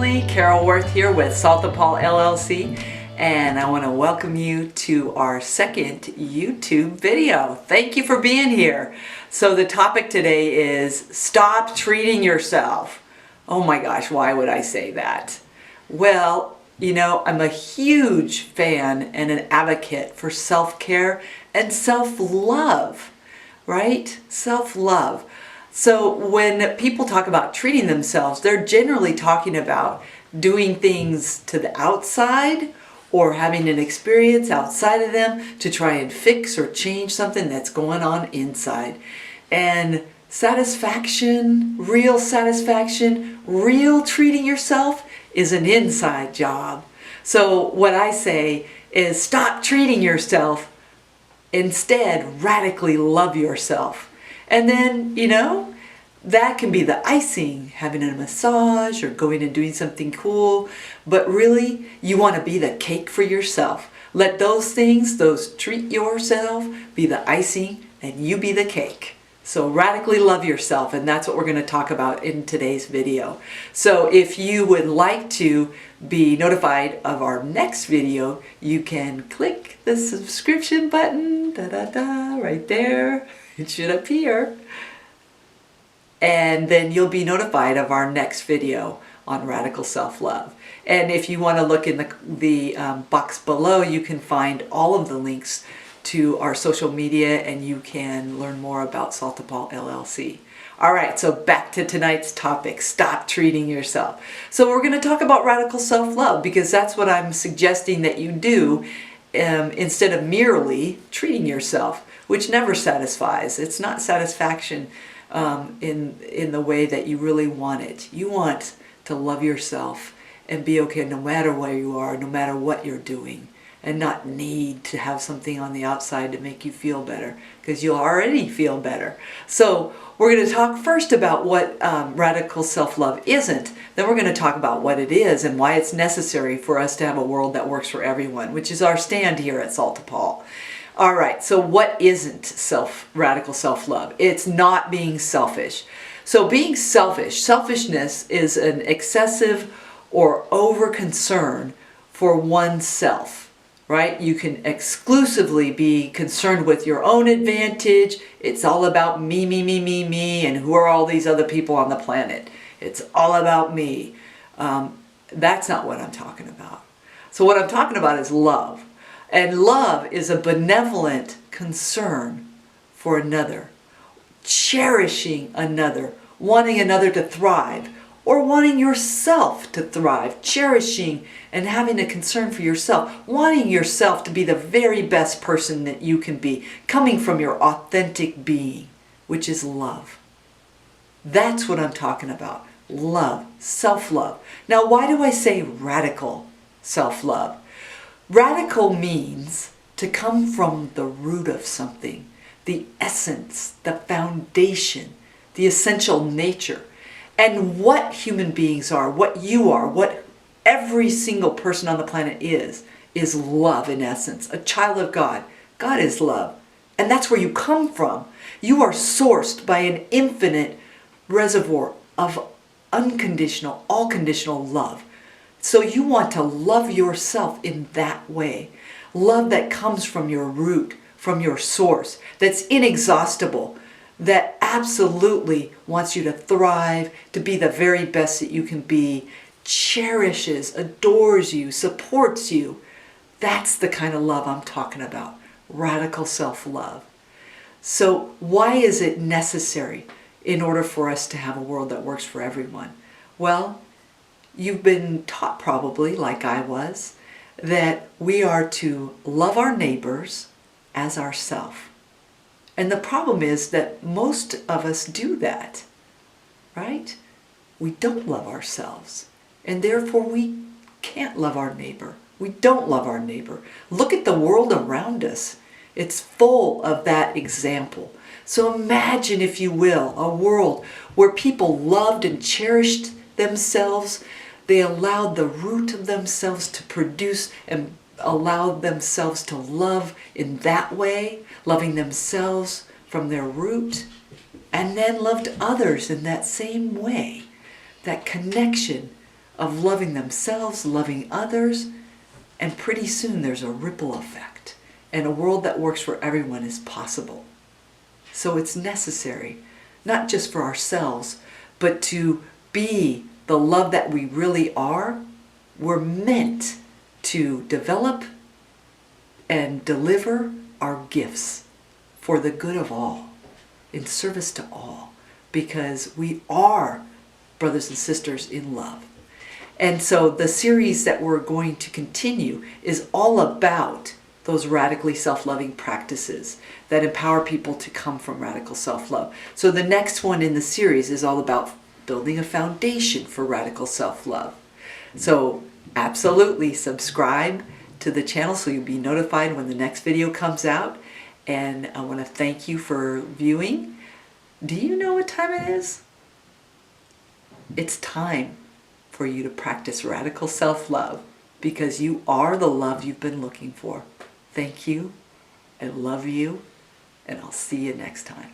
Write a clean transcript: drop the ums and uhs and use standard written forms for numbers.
family, Carol Worth here with Salt and Paul LLC, and I want to welcome you to our second YouTube video. Thank you for being here. So the topic today is stop treating yourself. Oh my gosh, why would I say that? Well, you know, I'm a huge fan and an advocate for self-care and self-love, right? Self-love. So when people talk about treating themselves, they're generally talking about doing things to the outside or having an experience outside of them to try and fix or change something that's going on inside. And satisfaction, real treating yourself is an inside job. So what I say is stop treating yourself. Instead, radically love yourself. And then, you know, that can be the icing, having a massage or going and doing something cool. But really, you want to be the cake for yourself. Let those things, those treat yourself, be the icing and you be the cake. So radically love yourself, and that's what we're going to talk about in today's video. So if you would like to be notified of our next video, you can click the subscription button, right there. It should appear. And then you'll be notified of our next video on radical self-love. And if you want to look in the box below, you can find all of the links to our social media, and you can learn more about Salt and Paul LLC. All right, so back to tonight's topic, stop treating yourself. So we're going to talk about radical self-love because that's what I'm suggesting that you do instead of merely treating yourself, which never satisfies. It's not satisfaction in the way that you really want it. You want to love yourself and be okay no matter where you are, no matter what you're doing, and not need to have something on the outside to make you feel better, because you'll already feel better. So we're going to talk first about what radical self-love isn't. Then we're going to talk about what it is and why it's necessary for us to have a world that works for everyone, which is our stand here at Salt and Paul. All right, so what isn't radical self-love? It's not being selfish. So being selfish, selfishness is an excessive or over concern for oneself. Right? You can exclusively be concerned with your own advantage. It's all about me, me, me, me, me, and who are all these other people on the planet. It's all about me. That's not what I'm talking about. So what I'm talking about is love. And love is a benevolent concern for another, cherishing another, wanting another to thrive, or wanting yourself to thrive, cherishing and having a concern for yourself, wanting yourself to be the very best person that you can be, coming from your authentic being, which is love. That's what I'm talking about. Love, self-love. Now, why do I say radical self-love? Radical means to come from the root of something, the essence, the foundation, the essential nature. And what human beings are, what you are, what every single person on the planet is love in essence. A child of God. God is love. And that's where you come from. You are sourced by an infinite reservoir of unconditional, all-conditional love. So you want to love yourself in that way. Love that comes from your root, from your source, that's inexhaustible, that absolutely wants you to thrive, to be the very best that you can be, cherishes, adores you, supports you. That's the kind of love I'm talking about, radical self-love. So why is it necessary in order for us to have a world that works for everyone? Well, you've been taught probably, like I was, that we are to love our neighbors as ourselves. And the problem is that most of us do that, right? We don't love ourselves, and therefore we can't love our neighbor. We don't love our neighbor. Look at the world around us. It's full of that example. So imagine, if you will, a world where people loved and cherished themselves. They allowed the root of themselves to produce and allowed themselves to love in that way, loving themselves from their root, and then loved others in that same way. That connection of loving themselves, loving others, and pretty soon there's a ripple effect. And a world that works for everyone is possible. So it's necessary, not just for ourselves, but to be the love that we really are. We're meant to develop and deliver our gifts for the good of all, in service to all, because we are brothers and sisters in love. And so the series that we're going to continue is all about those radically self-loving practices that empower people to come from radical self-love. So the next one in the series is all about building a foundation for radical self-love. So absolutely subscribe to the channel so you'll be notified when the next video comes out. And I want to thank you for viewing. Do you know what time it is? It's time for you to practice radical self-love, because you are the love you've been looking for. Thank you. I love you. And I'll see you next time.